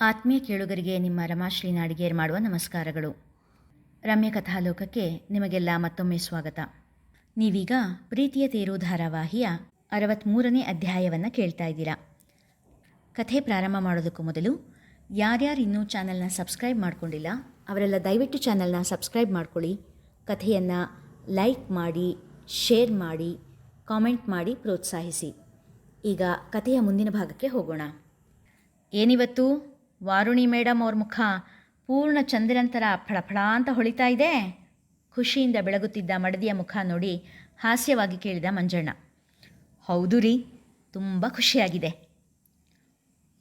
ಆತ್ಮೀಯ ಕೇಳುಗರಿಗೆ ನಿಮ್ಮ ರಮಾಶ್ರೀ ನಾಡಿಗೇರ್ ಮಾಡುವ ನಮಸ್ಕಾರಗಳು. ರಮ್ಯ ಕಥಾಲೋಕಕ್ಕೆ ನಿಮಗೆಲ್ಲ ಮತ್ತೊಮ್ಮೆ ಸ್ವಾಗತ. ನೀವೀಗ ಪ್ರೀತಿಯ ತೇರು ಧಾರಾವಾಹಿಯ 63ನೇ ಅಧ್ಯಾಯವನ್ನು ಕೇಳ್ತಾ ಇದ್ದೀರಾ. ಕಥೆ ಪ್ರಾರಂಭ ಮಾಡೋದಕ್ಕೂ ಮೊದಲು ಯಾರ್ಯಾರು ಇನ್ನೂ ಚಾನಲ್ನ ಸಬ್ಸ್ಕ್ರೈಬ್ ಮಾಡ್ಕೊಂಡಿಲ್ಲ ಅವರೆಲ್ಲ ದಯವಿಟ್ಟು ಚಾನಲ್ನ ಸಬ್ಸ್ಕ್ರೈಬ್ ಮಾಡ್ಕೊಳ್ಳಿ, ಕಥೆಯನ್ನು ಲೈಕ್ ಮಾಡಿ, ಶೇರ್ ಮಾಡಿ, ಕಾಮೆಂಟ್ ಮಾಡಿ ಪ್ರೋತ್ಸಾಹಿಸಿ. ಈಗ ಕಥೆಯ ಮುಂದಿನ ಭಾಗಕ್ಕೆ ಹೋಗೋಣ. ಏನಿವತ್ತು ವಾರುಣಿ ಮೇಡಮ್ ಅವ್ರ ಮುಖ ಪೂರ್ಣ ಚಂದಿರಂತರ ಫಳಫಳ ಅಂತ ಹೊಳಿತಾ ಇದೆ? ಖುಷಿಯಿಂದ ಬೆಳಗುತ್ತಿದ್ದ ಮಡದಿಯ ಮುಖ ನೋಡಿ ಹಾಸ್ಯವಾಗಿ ಕೇಳಿದ ಮಂಜಣ್ಣ. ಹೌದು ರೀ, ತುಂಬ ಖುಷಿಯಾಗಿದೆ.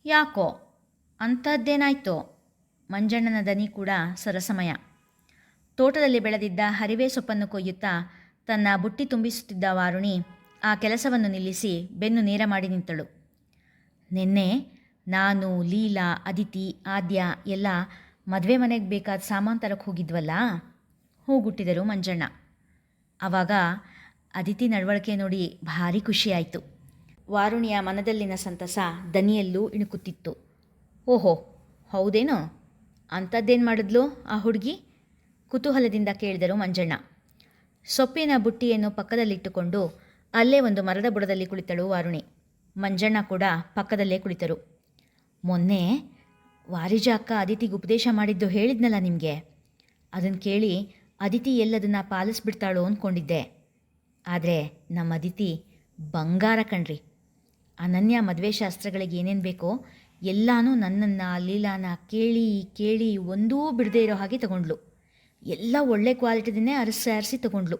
ಯಾಕೋ, ಅಂಥದ್ದೇನಾಯ್ತೋ? ಮಂಜಣ್ಣನ ದನಿ ಕೂಡ ಸರಸಮಯ. ತೋಟದಲ್ಲಿ ಬೆಳೆದಿದ್ದ ಹರಿವೆ ಸೊಪ್ಪನ್ನು ಕೊಯ್ಯುತ್ತಾ ತನ್ನ ಬುಟ್ಟಿ ತುಂಬಿಸುತ್ತಿದ್ದ ವಾರುಣಿ ಆ ಕೆಲಸವನ್ನು ನಿಲ್ಲಿಸಿ ಬೆನ್ನು ನೇರ ಮಾಡಿ ನಿಂತಳು. ನಿನ್ನೆ ನಾನು, ಲೀಲಾ, ಅದಿತಿ, ಆದ್ಯ ಎಲ್ಲ ಮದುವೆ ಮನೆಗೆ ಬೇಕಾದ ಸಾಮಾನು ತರಕ್ಕೆ ಹೋಗಿದ್ವಲ್ಲ, ಹೂಗುಟ್ಟಿದರು ಮಂಜಣ್ಣ. ಆವಾಗ ಅದಿತಿ ನಡವಳಿಕೆ ನೋಡಿ ಭಾರಿ ಖುಷಿಯಾಯಿತು. ವಾರುಣಿಯ ಮನದಲ್ಲಿನ ಸಂತಸ ದನಿಯಲ್ಲೂ ಇಣುಕುತ್ತಿತ್ತು. ಓಹೋ, ಹೌದೇನೋ? ಅಂಥದ್ದೇನು ಮಾಡಿದ್ಲು ಆ ಹುಡುಗಿ? ಕುತೂಹಲದಿಂದ ಕೇಳಿದರು ಮಂಜಣ್ಣ. ಸೊಪ್ಪಿನ ಬುಟ್ಟಿಯನ್ನು ಪಕ್ಕದಲ್ಲಿಟ್ಟುಕೊಂಡು ಅಲ್ಲೇ ಒಂದು ಮರದ ಬುಡದಲ್ಲಿ ಕುಳಿತಳು ವಾರುಣಿ. ಮಂಜಣ್ಣ ಕೂಡ ಪಕ್ಕದಲ್ಲೇ ಕುಳಿತರು. ಮೊನ್ನೆ ವಾರಿಜ ಅಕ್ಕ ಅದಿತಿಗೆ ಉಪದೇಶ ಮಾಡಿದ್ದು ಹೇಳಿದ್ನಲ್ಲ ನಿಮಗೆ, ಅದನ್ನು ಕೇಳಿ ಅದಿತಿ ಎಲ್ಲದನ್ನು ಪಾಲಿಸ್ಬಿಡ್ತಾಳೋ ಅಂದ್ಕೊಂಡಿದ್ದೆ. ಆದರೆ ನಮ್ಮ ಅದಿತಿ ಬಂಗಾರ ಕಣ್ರಿ. ಅನನ್ಯ ಮದುವೆ ಶಾಸ್ತ್ರಗಳಿಗೆ ಏನೇನು ಬೇಕೋ ಎಲ್ಲನೂ ನನ್ನನ್ನು, ಲೀಲಾನ ಕೇಳಿ ಕೇಳಿ ಒಂದೂ ಬಿಡದೇ ಇರೋ ಹಾಗೆ ತಗೊಂಡ್ಳು. ಎಲ್ಲ ಒಳ್ಳೆ ಕ್ವಾಲಿಟಿದನ್ನೇ ಅರಸಿ ತಗೊಂಡ್ಳು.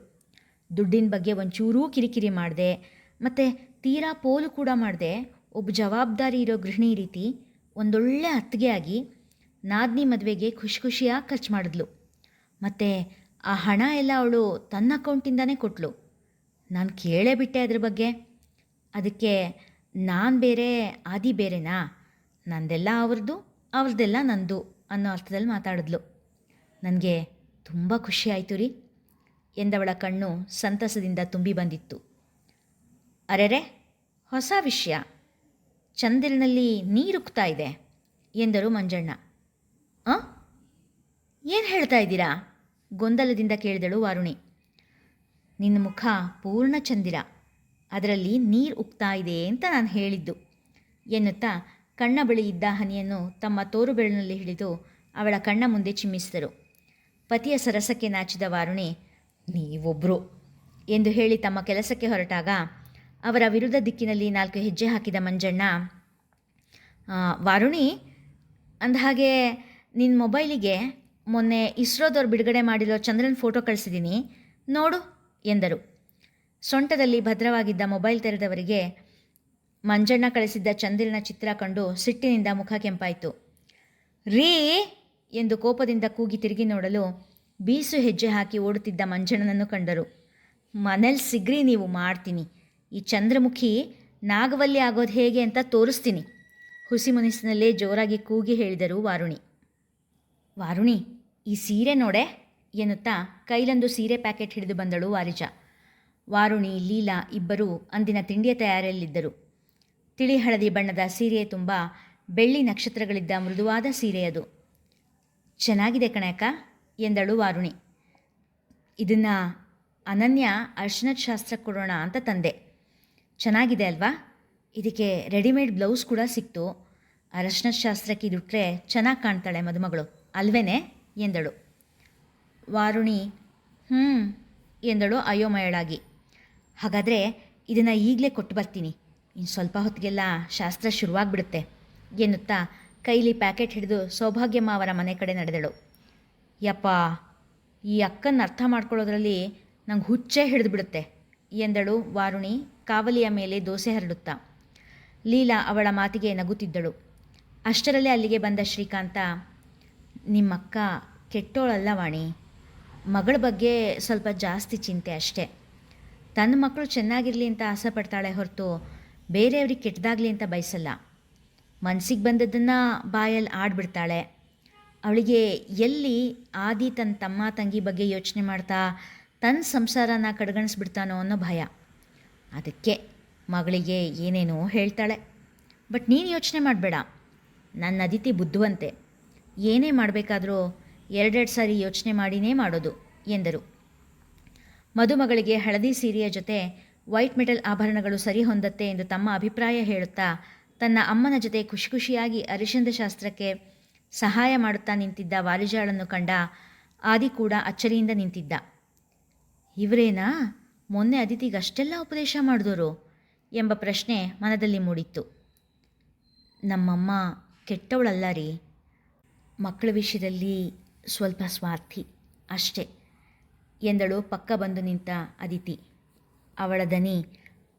ದುಡ್ಡಿನ ಬಗ್ಗೆ ಒಂಚೂರೂ ಕಿರಿಕಿರಿ ಮಾಡಿದೆ, ಮತ್ತು ತೀರಾ ಪೋಲು ಕೂಡ ಮಾಡಿದೆ. ಒಬ್ಬ ಜವಾಬ್ದಾರಿ ಇರೋ ಗೃಹಿಣಿ ರೀತಿ ಒಂದೊಳ್ಳೆ ಅತ್ತಿಗೆ ಆಗಿ ನಾದಿನಿ ಮದುವೆಗೆ ಖುಷಿಯಾಗಿ ಖರ್ಚು ಮಾಡಿದ್ಲು. ಮತ್ತು ಆ ಹಣ ಎಲ್ಲ ಅವಳು ತನ್ನ ಅಕೌಂಟಿಂದನೇ ಕೊಟ್ಟಳು. ನಾನು ಕೇಳೇ ಬಿಟ್ಟೆ ಅದ್ರ ಬಗ್ಗೆ. ಅದಕ್ಕೆ ನಾನು ಬೇರೆ, ಆದಿ ಬೇರೆನಾ? ನಂದೆಲ್ಲ ಅವ್ರದ್ದೆಲ್ಲ ನಂದು ಅನ್ನೋ ಅರ್ಥದಲ್ಲಿ ಮಾತಾಡಿದ್ಲು. ನನಗೆ ತುಂಬ ಖುಷಿಯಾಯಿತು ರೀ ಎಂದವಳ ಕಣ್ಣು ಸಂತಸದಿಂದ ತುಂಬಿ ಬಂದಿತ್ತು. ಅರೆರೆ, ಹೊಸ ವಿಷಯ, ಚಂದಿರಿನಲ್ಲಿ ನೀರುಕ್ತಾ ಇದೆ ಎಂದರು ಮಂಜಣ್ಣ. ಏನು ಹೇಳ್ತಾ ಇದ್ದೀರಾ? ಗೊಂದಲದಿಂದ ಕೇಳಿದಳು ವಾರುಣಿ. ನಿನ್ನ ಮುಖ ಪೂರ್ಣ ಚಂದಿರ, ಅದರಲ್ಲಿ ನೀರು ಉಕ್ತಾ ಇದೆ ಅಂತ ನಾನು ಹೇಳಿದ್ದು ಎನ್ನುತ್ತಾ ಕಣ್ಣ ಬಳಿ ಇದ್ದ ಹನಿಯನ್ನು ತಮ್ಮ ತೋರು ಬೆರಳಿನಲ್ಲಿ ಹಿಡಿದು ಅವಳ ಕಣ್ಣ ಮುಂದೆ ಚಿಮ್ಮಿಸಿದರು. ಪತಿಯ ಸರಸಕ್ಕೆ ನಾಚಿದ ವಾರುಣಿ, ನೀವೊಬ್ಬರು ಎಂದು ಹೇಳಿ ತಮ್ಮ ಕೆಲಸಕ್ಕೆ ಹೊರಟಾಗ ಅವರ ವಿರುದ್ಧ ದಿಕ್ಕಿನಲ್ಲಿ 4 ಹೆಜ್ಜೆ ಹಾಕಿದ ಮಂಜಣ್ಣ, ವಾರುಣಿ, ಅಂದಹಾಗೆ ನಿನ್ನ ಮೊಬೈಲಿಗೆ ಮೊನ್ನೆ ಇಸ್ರೋದವ್ರು ಬಿಡುಗಡೆ ಮಾಡಿರೋ ಚಂದ್ರನ ಫೋಟೋ ಕಳಿಸಿದ್ದೀನಿ ನೋಡು ಎಂದರು. ಸೊಂಟದಲ್ಲಿ ಭದ್ರವಾಗಿದ್ದ ಮೊಬೈಲ್ ತೆರೆದವರಿಗೆ ಮಂಜಣ್ಣ ಕಳಿಸಿದ್ದ ಚಂದಿರನ ಚಿತ್ರ ಕಂಡು ಸಿಟ್ಟಿನಿಂದ ಮುಖ ಕೆಂಪಾಯಿತು. ರೀ ಎಂದು ಕೋಪದಿಂದ ಕೂಗಿ ತಿರುಗಿ ನೋಡಲು ಬೀಸು ಹೆಜ್ಜೆ ಹಾಕಿ ಓಡುತ್ತಿದ್ದ ಮಂಜಣ್ಣನನ್ನು ಕಂಡರು. ಮನೇಲಿ ಸಿಗ್ರಿ, ನೀವು ಮಾಡ್ತೀನಿ. ಈ ಚಂದ್ರಮುಖಿ ನಾಗವಲ್ಲಿ ಆಗೋದು ಹೇಗೆ ಅಂತ ತೋರಿಸ್ತೀನಿ. ಹುಸಿ ಮುನಿಸಿನಲ್ಲೇ ಜೋರಾಗಿ ಕೂಗಿ ಹೇಳಿದರು ವಾರುಣಿ. ವಾರುಣಿ, ಈ ಸೀರೆ ನೋಡೆ ಎನ್ನುತ್ತಾ ಕೈಲೊಂದು ಸೀರೆ ಪ್ಯಾಕೆಟ್ ಹಿಡಿದು ಬಂದಳು ವಾರಿಜ. ವಾರುಣಿ, ಲೀಲಾ ಇಬ್ಬರೂ ಅಂದಿನ ತಿಂಡಿಯ ತಯಾರಿಯಲ್ಲಿದ್ದರು. ತಿಳಿ ಹಳದಿ ಬಣ್ಣದ ಸೀರೆಯ ತುಂಬ ಬೆಳ್ಳಿ ನಕ್ಷತ್ರಗಳಿದ್ದ ಮೃದುವಾದ ಸೀರೆಯದು. ಚೆನ್ನಾಗಿದೆ ಕಣಕ್ಕ ಎಂದಳು ವಾರುಣಿ. ಇದನ್ನು ಅನನ್ಯ ಅರ್ಶನದ ಶಾಸ್ತ್ರಕ್ಕೆ ಕೊಡೋಣ ಅಂತ ತಂದೆ. ಚೆನ್ನಾಗಿದೆ ಅಲ್ವಾ? ಇದಕ್ಕೆ ರೆಡಿಮೇಡ್ ಬ್ಲೌಸ್ ಕೂಡ ಸಿಕ್ತು. ಅರಶಿನದ ಶಾಸ್ತ್ರಕ್ಕೆ ಇದುಟ್ರೆ ಚೆನ್ನಾಗಿ ಕಾಣ್ತಾಳೆ ಮದುಮಗಳು ಅಲ್ವೇನೆ ಎಂದಳು. ವಾರುಣಿ ಎಂದಳು ಅಯೋಮಯಳಾಗಿ. ಹಾಗಾದರೆ ಇದನ್ನು ಈಗಲೇ ಕೊಟ್ಟು ಬರ್ತೀನಿ, ಇನ್ನು ಸ್ವಲ್ಪ ಹೊತ್ತಿಗೆಲ್ಲ ಶಾಸ್ತ್ರ ಶುರುವಾಗ್ಬಿಡುತ್ತೆ ಎನ್ನುತ್ತಾ ಕೈಲಿ ಪ್ಯಾಕೆಟ್ ಹಿಡಿದು ಸೌಭಾಗ್ಯಮ್ಮ ಅವರ ಮನೆ ಕಡೆ ನಡೆದಳು. ಯಪ್ಪ, ಈ ಅಕ್ಕನ ಅರ್ಥ ಮಾಡ್ಕೊಳ್ಳೋದ್ರಲ್ಲಿ ನಂಗೆ ಹುಚ್ಚೇ ಹಿಡಿದುಬಿಡುತ್ತೆ ಎಂದಳು ವಾರುಣಿ ಕಾವಲಿಯ ಮೇಲೆ ದೋಸೆ ಹರಡುತ್ತಾ. ಲೀಲಾ ಅವಳ ಮಾತಿಗೆ ನಗುತ್ತಿದ್ದಳು. ಅಷ್ಟರಲ್ಲೇ ಅಲ್ಲಿಗೆ ಬಂದ ಶ್ರೀಕಾಂತ, ನಿಮ್ಮಕ್ಕ ಕೆಟ್ಟೋಳಲ್ಲ ವಾಣಿ, ಮಗಳ ಬಗ್ಗೆ ಸ್ವಲ್ಪ ಜಾಸ್ತಿ ಚಿಂತೆ ಅಷ್ಟೇ. ತನ್ನ ಮಕ್ಕಳು ಚೆನ್ನಾಗಿರಲಿ ಅಂತ ಆಸೆ ಪಡ್ತಾಳೆ ಹೊರತು ಬೇರೆಯವ್ರಿಗೆ ಕೆಟ್ಟದಾಗಲಿ ಅಂತ ಬಯಸಲ್ಲ. ಮನಸ್ಸಿಗೆ ಬಂದದ್ದನ್ನು ಬಾಯಲ್ಲಿ ಆಡ್ಬಿಡ್ತಾಳೆ. ಅವಳಿಗೆ ಎಲ್ಲಿ ಆದಿ ತನ್ನ ತಮ್ಮ ತಂಗಿ ಬಗ್ಗೆ ಯೋಚನೆ ಮಾಡ್ತಾ ತನ್ನ ಸಂಸಾರನ ಕಡೆಗಣಿಸ್ಬಿಡ್ತಾನೋ ಅನ್ನೋ ಭಯ. ಅದಕ್ಕೆ ಮಗಳಿಗೆ ಏನೇನೋ ಹೇಳ್ತಾಳೆ. ಬಟ್ ನೀನು ಯೋಚನೆ ಮಾಡಬೇಡ, ನನ್ನ ಅದಿತಿ ಬುದ್ಧಿವಂತೆ, ಏನೇ ಮಾಡಬೇಕಾದ್ರೂ ಎರಡೆರಡು ಸಾರಿ ಯೋಚನೆ ಮಾಡಿನೇ ಮಾಡೋದು ಎಂದರು. ಮದುಮಗಳಿಗೆ ಹಳದಿ ಸೀರೆಯ ಜೊತೆ ವೈಟ್ ಮೆಟಲ್ ಆಭರಣಗಳು ಸರಿ ಹೊಂದತ್ತೆ ಎಂದು ತಮ್ಮ ಅಭಿಪ್ರಾಯ ಹೇಳುತ್ತಾ ತನ್ನ ಅಮ್ಮನ ಜೊತೆ ಖುಷಿ ಖುಷಿಯಾಗಿ ಅರಿಶಿಣದ ಶಾಸ್ತ್ರಕ್ಕೆ ಸಹಾಯ ಮಾಡುತ್ತಾ ನಿಂತಿದ್ದ ವಾರಿಜಾಳನ್ನು ಕಂಡ ಆದಿ ಕೂಡ ಅಚ್ಚರಿಯಿಂದ ನಿಂತಿದ್ದ. ಇವರೇನಾ ಮೊನ್ನೆ ಅದಿತಿಗೆ ಅಷ್ಟೆಲ್ಲ ಉಪದೇಶ ಮಾಡಿದವರು ಎಂಬ ಪ್ರಶ್ನೆ ಮನದಲ್ಲಿ ಮೂಡಿತ್ತು. ನಮ್ಮಮ್ಮ ಕೆಟ್ಟವಳಲ್ಲ ರೀ, ಮಕ್ಕಳ ವಿಷಯದಲ್ಲಿ ಸ್ವಲ್ಪ ಸ್ವಾರ್ಥಿ ಅಷ್ಟೇ ಎಂದಳು ಪಕ್ಕ ಬಂದು ನಿಂತ ಅದಿತಿ. ಅವಳ ದನಿ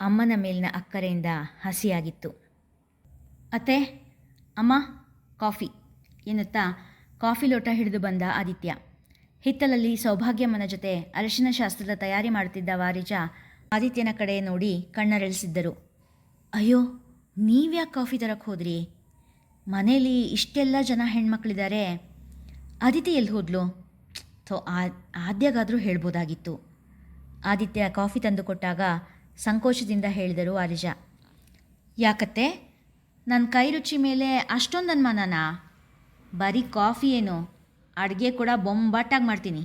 ಅಮ್ಮನ ಮೇಲಿನ ಅಕ್ಕರೆಯಿಂದ ಹಸಿಯಾಗಿತ್ತು. ಅತ್ತೆ, ಅಮ್ಮ, ಕಾಫಿ ಎನ್ನುತ್ತಾ ಕಾಫಿ ಲೋಟ ಹಿಡಿದು ಬಂದ ಆದಿತ್ಯ. ಹಿತ್ತಲಲ್ಲಿ ಸೌಭಾಗ್ಯಮ್ಮನ ಜೊತೆ ಅರಿಶಿನ ಶಾಸ್ತ್ರದ ತಯಾರಿ ಮಾಡುತ್ತಿದ್ದ ವಾರಿಜ ಆದಿತ್ಯನ ಕಡೆ ನೋಡಿ ಕಣ್ಣರಳಿಸಿದ್ದರು. ಅಯ್ಯೋ, ನೀವ್ಯಾಕೆ ಕಾಫಿ ತರಕ್ಕೆ ಹೋದ್ರಿ? ಮನೇಲಿ ಇಷ್ಟೆಲ್ಲ ಜನ ಹೆಣ್ಮಕ್ಳಿದ್ದಾರೆ, ಆದಿತ್ಯ ಎಲ್ಲಿ ಹೋದ್ಲು? ಆದ್ಯಾಗಾದರೂ ಹೇಳ್ಬೋದಾಗಿತ್ತು. ಆದಿತ್ಯ ಕಾಫಿ ತಂದು ಕೊಟ್ಟಾಗ ಸಂಕೋಚದಿಂದ ಹೇಳಿದರು ವಾರಿಜ. ಯಾಕತ್ತೆ, ನನ್ನ ಕೈ ರುಚಿ ಮೇಲೆ ಅಷ್ಟೊಂದು ಅನುಮಾನನಾ? ಬರೀ ಕಾಫಿ ಏನು, ಅಡುಗೆ ಕೂಡ ಬೊಂಬಾಟಾಗಿ ಮಾಡ್ತೀನಿ,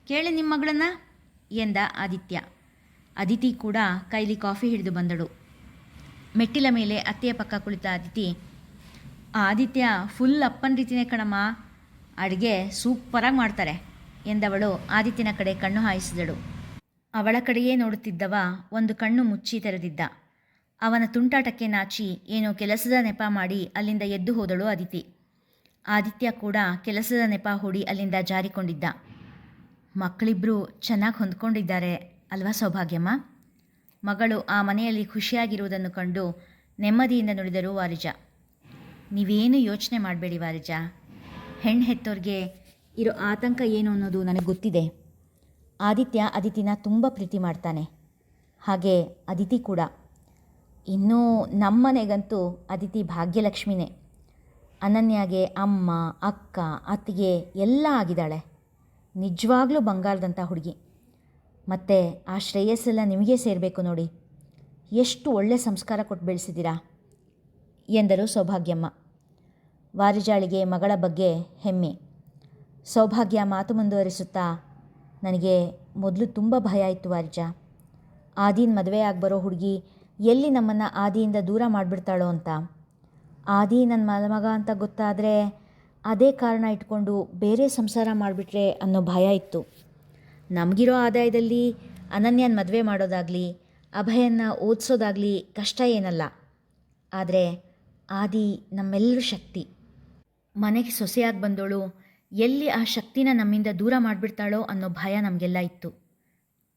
ಕೇಳಿ ನಿಮ್ಮ ಮಗಳನ್ನ ಎಂದ ಆದಿತ್ಯ. ಅದಿತಿ ಕೂಡ ಕೈಲಿ ಕಾಫಿ ಹಿಡಿದು ಬಂದಳು. ಮೆಟ್ಟಿಲ ಮೇಲೆ ಅತ್ತೆಯ ಪಕ್ಕ ಕುಳಿತ ಅದಿತಿ, ಆದಿತ್ಯ ಫುಲ್ ಅಪ್ಪನ ರೀತಿಯೇ ಕಣಮ್ಮ, ಅಡುಗೆ ಸೂಪರಾಗಿ ಮಾಡ್ತಾರೆ ಎಂದವಳು ಆದಿತ್ಯನ ಕಡೆ ಕಣ್ಣು ಹಾಯಿಸಿದಳು. ಅವಳ ಕಡೆಯೇ ನೋಡುತ್ತಿದ್ದವ ಒಂದು ಕಣ್ಣು ಮುಚ್ಚಿ ತೆರೆದಿದ್ದ. ಅವನ ತುಂಟಾಟಕ್ಕೆ ನಾಚಿ ಏನೋ ಕೆಲಸದ ನೆಪ ಮಾಡಿ ಅಲ್ಲಿಂದ ಎದ್ದು ಹೋದಳು ಅದಿತಿ. ಆದಿತ್ಯ ಕೂಡ ಕೆಲಸದ ನೆಪ ಹೂಡಿ ಅಲ್ಲಿಂದ ಜಾರಿಕೊಂಡಿದ್ದ. ಮಕ್ಕಳಿಬ್ಬರು ಚೆನ್ನಾಗಿ ಹೊಂದ್ಕೊಂಡಿದ್ದಾರೆ ಅಲ್ವಾ ಸೌಭಾಗ್ಯಮ್ಮ? ಮಗಳು ಆ ಮನೆಯಲ್ಲಿ ಖುಷಿಯಾಗಿರುವುದನ್ನು ಕಂಡು ನೆಮ್ಮದಿಯಿಂದ ನುಡಿದರು ವಾರಿಜ. ನೀವೇನು ಯೋಚನೆ ಮಾಡಬೇಡಿ ವಾರಿಜ, ಹೆಣ್ಣು ಹೆತ್ತೋರಿಗೆ ಇರೋ ಆತಂಕ ಏನು ಅನ್ನೋದು ನನಗೆ ಗೊತ್ತಿದೆ. ಆದಿತ್ಯ ಅದಿತಿನ ತುಂಬ ಪ್ರೀತಿ ಮಾಡ್ತಾನೆ, ಹಾಗೆ ಅದಿತಿ ಕೂಡ. ಇನ್ನೂ ನಮ್ಮನೆಗಂತೂ ಅದಿತಿ ಭಾಗ್ಯಲಕ್ಷ್ಮಿನೇ. ಅನನ್ಯಾಗೆ ಅಮ್ಮ, ಅಕ್ಕ, ಅತ್ತಿಗೆ ಎಲ್ಲ ಆಗಿದ್ದಾಳೆ. ನಿಜವಾಗ್ಲೂ ಬಂಗಾರದಂಥ ಹುಡುಗಿ. ಮತ್ತು ಆ ಶ್ರೇಯಸ್ಸೆಲ್ಲ ನಿಮಗೆ ಸೇರಬೇಕು ನೋಡಿ. ಎಷ್ಟು ಒಳ್ಳೆ ಸಂಸ್ಕಾರ ಕೊಟ್ಟು ಬೆಳೆಸಿದ್ದೀರಾ ಎಂದರು ಸೌಭಾಗ್ಯಮ್ಮ. ವಾರಿಜಾಳಿಗೆ ಮಗಳ ಬಗ್ಗೆ ಹೆಮ್ಮೆ. ಸೌಭಾಗ್ಯ ಮಾತು ಮುಂದುವರಿಸುತ್ತಾ, ನನಗೆ ಮೊದಲು ತುಂಬ ಭಯ ಇತ್ತು ವಾರಿಜ. ಆದಿನ ಮದುವೆ ಆಗ್ಬರೋ ಹುಡುಗಿ ಎಲ್ಲಿ ನಮ್ಮನ್ನು ಆದಿಯಿಂದ ದೂರ ಮಾಡಿಬಿಡ್ತಾಳೋ ಅಂತ. ಆದಿ ನನ್ನ ಮಗ ಅಂತ ಗೊತ್ತಾದರೆ ಅದೇ ಕಾರಣ ಇಟ್ಕೊಂಡು ಬೇರೆ ಸಂಸಾರ ಮಾಡಿಬಿಟ್ರೆ ಅನ್ನೋ ಭಯ ಇತ್ತು. ನಮಗಿರೋ ಆದಾಯದಲ್ಲಿ ಅನನ್ಯನ ಮದುವೆ ಮಾಡೋದಾಗಲಿ ಅಭಯನ್ನ ಓದಿಸೋದಾಗಲಿ ಕಷ್ಟ ಏನಲ್ಲ. ಆದರೆ ಆದಿ ನಮ್ಮೆಲ್ಲರ ಶಕ್ತಿ. ಮನೆಗೆ ಸೊಸೆಯಾಗಿ ಬಂದೋಳು ಎಲ್ಲಿ ಆ ಶಕ್ತಿನ ನಮ್ಮಿಂದ ದೂರ ಮಾಡಿಬಿಡ್ತಾಳೋ ಅನ್ನೋ ಭಯ ನಮಗೆಲ್ಲ ಇತ್ತು.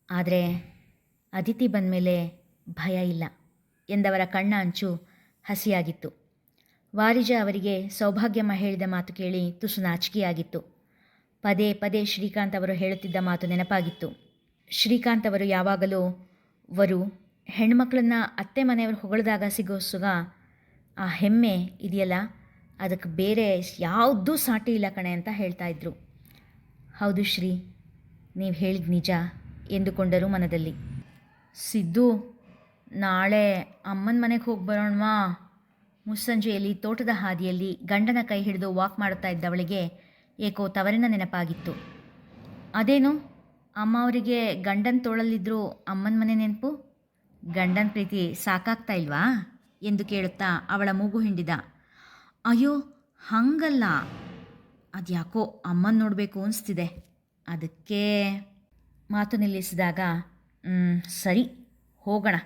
ಆದರೆ ಅದಿತಿ ಬಂದಮೇಲೆ ಭಯ ಇಲ್ಲ ಎಂದವರ ಕಣ್ಣ ಅಂಚು ಹಸಿಯಾಗಿತ್ತು. ವಾರಿಜ ಅವರಿಗೆ ಸೌಭಾಗ್ಯಮ್ಮ ಹೇಳಿದ ಮಾತು ಕೇಳಿ ತುಸು ನಾಚಿಕೆಯಾಗಿತ್ತು. ಪದೇ ಪದೇ ಶ್ರೀಕಾಂತ್ ಅವರು ಹೇಳುತ್ತಿದ್ದ ಮಾತು ನೆನಪಾಗಿತ್ತು. ಶ್ರೀಕಾಂತ್ ಅವರು ಯಾವಾಗಲೂ ಹೆಣ್ಮಕ್ಳನ್ನ ಅತ್ತೆ ಮನೆಯವರು ಹೊಗಳಿದಾಗ ಸಿಗೋ ಸುಗ, ಆ ಹೆಮ್ಮೆ ಇದೆಯಲ್ಲ, ಅದಕ್ಕೆ ಬೇರೆ ಯಾವುದೂ ಸಾಟಿ ಇಲ್ಲ ಕಣೆ ಅಂತ ಹೇಳ್ತಾ ಇದ್ರು. ಹೌದು ಶ್ರೀ, ನೀವು ಹೇಳಿದ ನಿಜ ಎಂದುಕೊಂಡರು ಮನದಲ್ಲಿ. ಸಿದ್ದು, ನಾಳೆ ಅಮ್ಮನ ಮನೆಗೆ ಹೋಗಿ ಬರೋಣವಾ? ಮುಸ್ಸಂಜೆಯಲ್ಲಿ ತೋಟದ ಹಾದಿಯಲ್ಲಿ ಗಂಡನ ಕೈ ಹಿಡಿದು ವಾಕ್ ಮಾಡುತ್ತಾ ಇದ್ದವಳಿಗೆ ಏಕೋ ತವರಿನ ನೆನಪಾಗಿತ್ತು. ಅದೇನು, ಅಮ್ಮ ಅವರಿಗೆ ಗಂಡನ ತೋಳಲ್ಲಿದ್ದರೂ ಅಮ್ಮನ ಮನೆ ನೆನಪು? ಗಂಡನ ಪ್ರೀತಿ ಸಾಕಾಗ್ತಾ ಇಲ್ವಾ ಎಂದು ಕೇಳುತ್ತಾ ಅವಳ ಮೂಗು ಹಿಂಡಿದ. ಅಯ್ಯೋ ಹಾಗಲ್ಲ, ಅದ್ಯಾಕೋ ಅಮ್ಮನ ನೋಡಬೇಕು ಅನಿಸ್ತಿದೆ, ಅದಕ್ಕೆ. ಮಾತು ನಿಲ್ಲಿಸಿದಾಗ ಸರಿ ಹೋಗೋಣ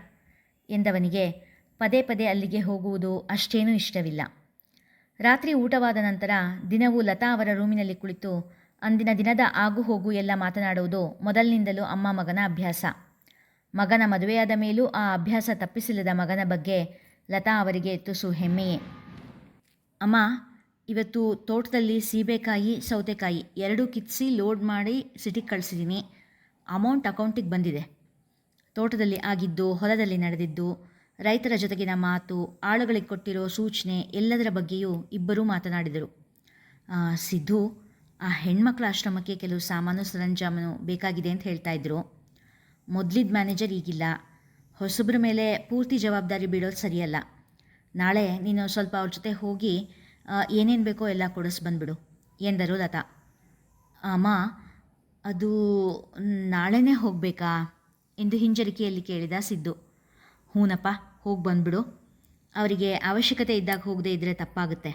ಎಂದವನಿಗೆ ಪದೇ ಪದೇ ಅಲ್ಲಿಗೆ ಹೋಗುವುದು ಅಷ್ಟೇನೂ ಇಷ್ಟವಿಲ್ಲ. ರಾತ್ರಿ ಊಟವಾದ ನಂತರ ದಿನವೂ ಲತಾ ಅವರ ರೂಮಿನಲ್ಲಿ ಕುಳಿತು ಅಂದಿನ ದಿನದ ಆಗು ಹೋಗು ಎಲ್ಲ ಮಾತನಾಡುವುದು ಮೊದಲಿನಿಂದಲೂ ಅಮ್ಮ ಮಗನ ಅಭ್ಯಾಸ. ಮಗನ ಮದುವೆಯಾದ ಮೇಲೂ ಆ ಅಭ್ಯಾಸ ತಪ್ಪಿಸಿಲ್ಲದ ಮಗನ ಬಗ್ಗೆ ಲತಾ ಅವರಿಗೆ ತುಸು ಹೆಮ್ಮೆಯೇ. ಅಮ್ಮ, ಇವತ್ತು ತೋಟದಲ್ಲಿ ಸೀಬೆಕಾಯಿ ಸೌತೆಕಾಯಿ ಎರಡೂ ಕಿತ್ತಿಸಿ ಲೋಡ್ ಮಾಡಿ ಸಿಟಿಗೆ ಕಳಿಸಿದ್ದೀನಿ. ಅಮೌಂಟ್ ಅಕೌಂಟಿಗೆ ಬಂದಿದೆ. ತೋಟದಲ್ಲಿ ಆಗಿದ್ದು, ಹೊಲದಲ್ಲಿ ನಡೆದಿದ್ದು, ರೈತರ ಜೊತೆಗಿನ ಮಾತು, ಆಳುಗಳಿಗೆ ಕೊಟ್ಟಿರೋ ಸೂಚನೆ ಎಲ್ಲದರ ಬಗ್ಗೆಯೂ ಇಬ್ಬರೂ ಮಾತನಾಡಿದರು. ಸಿದ್ದು, ಆ ಹೆಣ್ಮಕ್ಳ ಆಶ್ರಮಕ್ಕೆ ಕೆಲವು ಸಾಮಾನು ಸರಂಜಾಮನು ಬೇಕಾಗಿದೆ ಅಂತ ಹೇಳ್ತಾ ಇದ್ರು. ಮೊದಲಿದ್ದ ಮ್ಯಾನೇಜರ್ ಈಗಿಲ್ಲ. ಹೊಸಬ್ರ ಮೇಲೆ ಪೂರ್ತಿ ಜವಾಬ್ದಾರಿ ಬಿಡೋದು ಸರಿಯಲ್ಲ. ನಾಳೆ ನೀನು ಸ್ವಲ್ಪ ಅವ್ರ ಜೊತೆ ಹೋಗಿ ಏನೇನು ಬೇಕೋ ಎಲ್ಲ ಬಂದುಬಿಡು ಎಂದರು ಲತಾ. ಅಮ್ಮ, ಅದು ನಾಳೆನೇ ಹೋಗಬೇಕಾ ಎಂದು ಹಿಂಜರಿಕೆಯಲ್ಲಿ ಕೇಳಿದ ಸಿದ್ದು. ಹೂನಪ್ಪ, ಹೋಗಿ ಬಂದುಬಿಡು. ಅವರಿಗೆ ಅವಶ್ಯಕತೆ ಇದ್ದಾಗ ಹೋಗದೇ ಇದ್ದರೆ ತಪ್ಪಾಗುತ್ತೆ.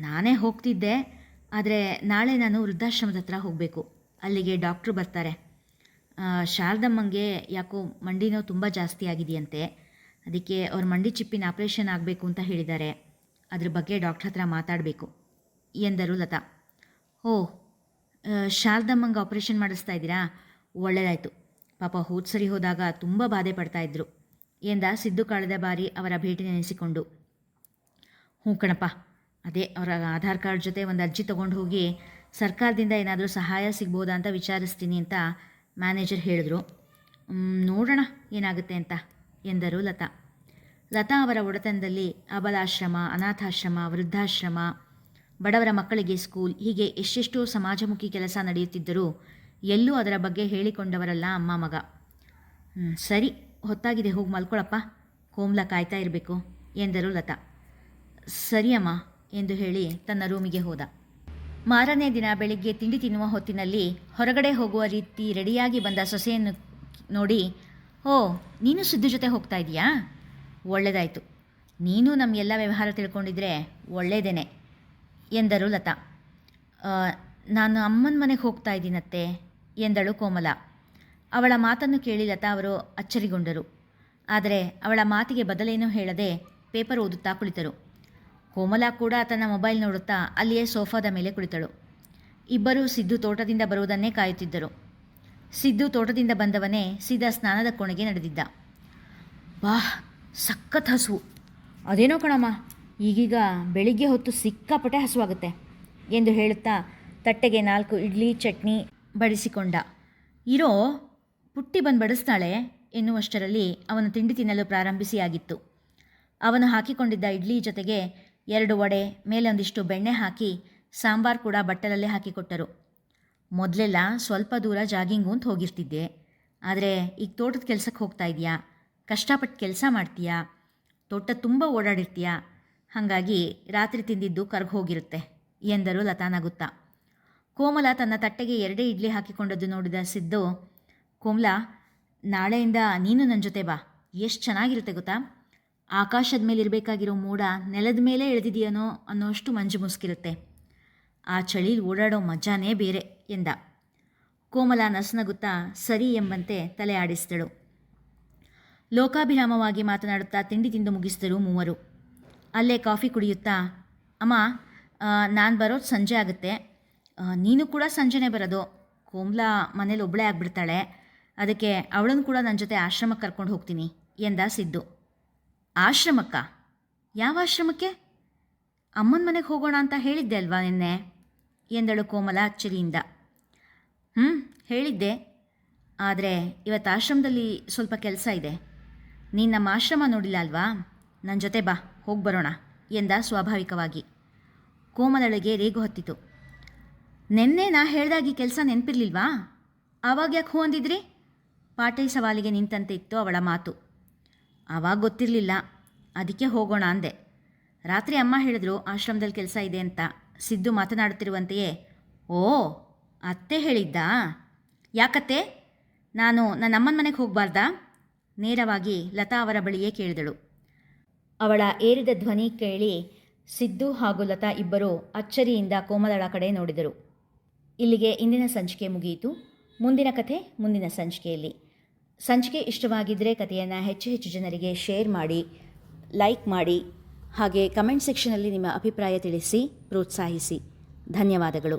ನಾನೇ ಹೋಗ್ತಿದ್ದೆ, ಆದರೆ ನಾಳೆ ನಾನು ವೃದ್ಧಾಶ್ರಮದ ಹತ್ರ ಹೋಗಬೇಕು. ಅಲ್ಲಿಗೆ ಡಾಕ್ಟ್ರು ಬರ್ತಾರೆ. ಶಾರದಮ್ಮಂಗೆ ಯಾಕೋ ಮಂಡಿ ನೋವು ತುಂಬ ಜಾಸ್ತಿ ಆಗಿದೆಯಂತೆ. ಅದಕ್ಕೆ ಅವ್ರ ಮಂಡಿ ಚಿಪ್ಪಿನ ಆಪ್ರೇಷನ್ ಆಗಬೇಕು ಅಂತ ಹೇಳಿದ್ದಾರೆ. ಅದ್ರ ಬಗ್ಗೆ ಡಾಕ್ಟ್ರ್ ಹತ್ರ ಮಾತಾಡಬೇಕು ಎಂದರು ಲತಾ. ಓ, ಶಾರದಮ್ಮಂಗೆ ಆಪ್ರೇಷನ್ ಮಾಡಿಸ್ತಾ ಇದ್ದೀರಾ? ಒಳ್ಳೆಯದಾಯಿತು. ಪಾಪ ಸರಿ ಹೋದಾಗ ತುಂಬ ಬಾಧೆ ಪಡ್ತಾಯಿದ್ರು ಎಂದ ಸಿದ್ದು ಕಳೆದ ಬಾರಿ ಅವರ ಭೇಟಿ ನೆನೆಸಿಕೊಂಡು. ಹ್ಞೂ ಕಣಪ್ಪ, ಅದೇ ಅವರ ಆಧಾರ್ ಕಾರ್ಡ್ ಜೊತೆ ಒಂದು ಅರ್ಜಿ ತೊಗೊಂಡು ಹೋಗಿ ಸರ್ಕಾರದಿಂದ ಏನಾದರೂ ಸಹಾಯ ಸಿಗ್ಬೋದಾ ಅಂತ ವಿಚಾರಿಸ್ತೀನಿ ಅಂತ ಮ್ಯಾನೇಜರ್ ಹೇಳಿದ್ರು. ನೋಡೋಣ ಏನಾಗುತ್ತೆ ಅಂತ ಎಂದರು ಲತಾ. ಲತಾ ಅವರ ಒಡೆತನದಲ್ಲಿ ಅಬಲಾಶ್ರಮ, ಅನಾಥಾಶ್ರಮ, ವೃದ್ಧಾಶ್ರಮ, ಬಡವರ ಮಕ್ಕಳಿಗೆ ಸ್ಕೂಲ್, ಹೀಗೆ ಎಷ್ಟೆಷ್ಟೋ ಸಮಾಜಮುಖಿ ಕೆಲಸ ನಡೆಯುತ್ತಿದ್ದರೂ ಎಲ್ಲೂ ಅದರ ಬಗ್ಗೆ ಹೇಳಿಕೊಂಡವರಲ್ಲ ಅಮ್ಮ ಮಗ. ಸರಿ, ಹೊತ್ತಾಗಿದೆ, ಹೋಗಿ ಮಲ್ಕೊಳಪ್ಪ. ಕೋಮ್ಲಾ ಕಾಯ್ತಾ ಇರಬೇಕು ಎಂದರು ಲತಾ. ಸರಿ ಅಮ್ಮ ಎಂದು ಹೇಳಿ ತನ್ನ ರೂಮಿಗೆ ಹೋದ. ಮಾರನೇ ದಿನ ಬೆಳಿಗ್ಗೆ ತಿಂಡಿ ತಿನ್ನುವ ಹೊತ್ತಿನಲ್ಲಿ ಹೊರಗಡೆ ಹೋಗುವ ರೀತಿ ರೆಡಿಯಾಗಿ ಬಂದ ಸೊಸೆಯನ್ನು ನೋಡಿ, ಓ, ನೀನು ಸಿದ್ದು ಜೊತೆ ಹೋಗ್ತಾ ಇದೀಯಾ? ಒಳ್ಳೆಯದಾಯಿತು. ನೀನು ನಮ್ಮ ಎಲ್ಲ ವ್ಯವಹಾರ ತಿಳ್ಕೊಂಡಿದ್ರೆ ಒಳ್ಳೆಯದೇನೆ ಎಂದರು ಲತಾ. ನಾನು ಅಮ್ಮನ ಮನೆಗೆ ಹೋಗ್ತಾ ಇದ್ದೀನತ್ತೆ ಎಂದಳು ಕೋಮಲ. ಅವಳ ಮಾತನ್ನು ಕೇಳಿ ಲತಾ ಅವರು ಅಚ್ಚರಿಗೊಂಡರು. ಆದರೆ ಅವಳ ಮಾತಿಗೆ ಬದಲೇನೂ ಹೇಳದೆ ಪೇಪರ್ ಓದುತ್ತಾ ಕುಳಿತರು. ಕೋಮಲ ಕೂಡ ತನ್ನ ಮೊಬೈಲ್ ನೋಡುತ್ತಾ ಅಲ್ಲಿಯೇ ಸೋಫಾದ ಮೇಲೆ ಕುಳಿತಳು. ಇಬ್ಬರೂ ಸಿದ್ದು ತೋಟದಿಂದ ಬರುವುದನ್ನೇ ಕಾಯುತ್ತಿದ್ದರು. ಸಿದ್ದು ತೋಟದಿಂದ ಬಂದವನೇ ಸೀದಾ ಸ್ನಾನದ ಕೋಣೆಗೆ ನಡೆದಿದ್ದ. ವಾಹ್, ಸಖತ್ ಹಸುವು. ಅದೇನೋ ಕಣಮ್ಮ, ಈಗೀಗ ಬೆಳಿಗ್ಗೆ ಹೊತ್ತು ಸಿಕ್ಕಾಪಟ್ಟೆ ಹಸುವಾಗುತ್ತೆ ಎಂದು ಹೇಳುತ್ತಾ ತಟ್ಟೆಗೆ 4 ಇಡ್ಲಿ ಚಟ್ನಿ ಬಡಿಸಿಕೊಂಡ. ಇರೋ, ಪುಟ್ಟಿ ಬಂದು ಬಡಿಸ್ತಾಳೆ ಎನ್ನುವಷ್ಟರಲ್ಲಿ ಅವನು ತಿಂಡಿ ತಿನ್ನಲು ಪ್ರಾರಂಭಿಸಿಯಾಗಿತ್ತು. ಅವನು ಹಾಕಿಕೊಂಡಿದ್ದ ಇಡ್ಲಿ ಜೊತೆಗೆ 2 ವಡೆ, ಮೇಲೊಂದಿಷ್ಟು ಬೆಣ್ಣೆ ಹಾಕಿ ಸಾಂಬಾರು ಕೂಡ ಬಟ್ಟಲಲ್ಲೇ ಹಾಕಿಕೊಟ್ಟರು. ಮೊದಲೆಲ್ಲ ಸ್ವಲ್ಪ ದೂರ ಜಾಗಿಂಗು ಅಂತ ಹೋಗಿರ್ತಿದ್ದೆ, ಆದರೆ ಈಗ ತೋಟದ ಕೆಲಸಕ್ಕೆ ಹೋಗ್ತಾ ಇದೆಯಾ, ಕಷ್ಟಪಟ್ಟು ಕೆಲಸ ಮಾಡ್ತೀಯಾ, ತೋಟ ತುಂಬ ಓಡಾಡಿರ್ತೀಯಾ, ಹಾಗಾಗಿ ರಾತ್ರಿ ತಿಂದಿದ್ದು ಕರ್ಗೆ ಹೋಗಿರುತ್ತೆ ಎಂದರು ಲತಾ ನಗುತ್ತಾ. ಕೋಮಲ ತನ್ನ ತಟ್ಟೆಗೆ 2 ಇಡ್ಲಿ ಹಾಕಿಕೊಂಡದ್ದು ನೋಡಿದ ಸಿದ್ದು, ಕೋಮಲ, ನಾಳೆಯಿಂದ ನೀನು ನನ್ನ ಜೊತೆ ಬಾ, ಎಷ್ಟು ಚೆನ್ನಾಗಿರುತ್ತೆ ಗೊತ್ತಾ. ಆಕಾಶದ ಮೇಲೆ ಇರಬೇಕಾಗಿರೋ ಮೋಡ ನೆಲದ ಮೇಲೆ ಎಳೆದಿದೆಯೇನೋ ಅನ್ನೋಷ್ಟು ಮಂಜು ಮುಸುಕಿರುತ್ತೆ. ಆ ಚಳಿಲಿ ಓಡಾಡೋ ಮಜಾನೇ ಬೇರೆ ಎಂದ. ಕೋಮಲ ನಸುನಗುತ್ತಾ ಸರಿ ಎಂಬಂತೆ ತಲೆ ಆಡಿಸಿದಳು. ಲೋಕಾಭಿರಾಮವಾಗಿ ಮಾತನಾಡುತ್ತಾ ತಿಂಡಿ ತಿಂದು ಮುಗಿಸಿದರು ಮೂವರು. ಅಲ್ಲೇ ಕಾಫಿ ಕುಡಿಯುತ್ತಾ, ಅಮ್ಮ, ನಾನು ಬರೋದು ಸಂಜೆ ಆಗುತ್ತೆ, ನೀನು ಕೂಡ ಸಂಜೆನೇ ಬರೋದು. ಕೋಮಲಾ ಮನೇಲಿ ಒಬ್ಬಳೇ ಆಗಿಬಿಡ್ತಾಳೆ, ಅದಕ್ಕೆ ಅವಳನ್ನು ಕೂಡ ನನ್ನ ಜೊತೆ ಆಶ್ರಮಕ್ಕೆ ಕರ್ಕೊಂಡು ಹೋಗ್ತೀನಿ ಎಂದ ಸಿದ್ದು. ಆಶ್ರಮಕ್ಕ? ಯಾವ ಆಶ್ರಮಕ್ಕೆ? ಅಮ್ಮನ ಮನೆಗೆ ಹೋಗೋಣ ಅಂತ ಹೇಳಿದ್ದೆ ಅಲ್ವಾ ನಿನ್ನೆ ಎಂದಳು ಕೋಮಲ ಅಚ್ಚರಿಯಿಂದ. ಹೇಳಿದ್ದೆ, ಆದರೆ ಇವತ್ತು ಆಶ್ರಮದಲ್ಲಿ ಸ್ವಲ್ಪ ಕೆಲಸ ಇದೆ. ನೀನು ನಮ್ಮ ಆಶ್ರಮ ನೋಡಿಲ್ಲ ಅಲ್ವಾ, ನನ್ನ ಜೊತೆ ಬಾ, ಹೋಗಿ ಬರೋಣ ಎಂದ ಸ್ವಾಭಾವಿಕವಾಗಿ. ಕೋಮಲಳಿಗೆ ರೇಗು ಹತ್ತಿತು. ನೆನ್ನೆ ನಾ ಹೇಳ್ದಾಗಿ ಕೆಲಸ ನೆನಪಿರ್ಲಿಲ್ವಾ? ಆವಾಗ ಯಾಕೆ ಹೂ ಅಂದಿದ್ರಿ? ಪಾಟೆ ಸವಾಲಿಗೆ ನಿಂತಂತೆ ಇತ್ತು ಅವಳ ಮಾತು. ಆವಾಗ ಗೊತ್ತಿರಲಿಲ್ಲ, ಅದಕ್ಕೆ ಹೋಗೋಣ ಅಂದೆ. ರಾತ್ರಿ ಅಮ್ಮ ಹೇಳಿದ್ರು ಆಶ್ರಮದಲ್ಲಿ ಕೆಲಸ ಇದೆ ಅಂತ. ಸಿದ್ದು ಮಾತನಾಡುತ್ತಿರುವಂತೆಯೇ, ಓ, ಅತ್ತೆ ಹೇಳಿದ್ದಾ? ಯಾಕತ್ತೆ, ನಾನು ನನ್ನ ಅಮ್ಮನ ಮನೆಗೆ ಹೋಗಬಾರ್ದಾ? ನೇರವಾಗಿ ಲತಾ ಅವರ ಬಳಿಯೇ ಕೇಳಿದಳು. ಅವಳ ಏರಿದ ಧ್ವನಿ ಕೇಳಿ ಸಿದ್ದು ಹಾಗೂ ಲತಾ ಇಬ್ಬರೂ ಅಚ್ಚರಿಯಿಂದ ಕೋಮಲಳ ಕಡೆ ನೋಡಿದರು. ಇಲ್ಲಿಗೆ ಇಂದಿನ ಸಂಚಿಕೆ ಮುಗಿಯಿತು. ಮುಂದಿನ ಕಥೆ ಮುಂದಿನ ಸಂಚಿಕೆಯಲ್ಲಿ. ಸಂಚಿಕೆ ಇಷ್ಟವಾಗಿದ್ದರೆ ಕಥೆಯನ್ನು ಹೆಚ್ಚು ಜನರಿಗೆ ಶೇರ್ ಮಾಡಿ, ಲೈಕ್ ಮಾಡಿ, ಹಾಗೆ ಕಮೆಂಟ್ ಸೆಕ್ಷನಲ್ಲಿ ನಿಮ್ಮ ಅಭಿಪ್ರಾಯ ತಿಳಿಸಿ ಪ್ರೋತ್ಸಾಹಿಸಿ. ಧನ್ಯವಾದಗಳು.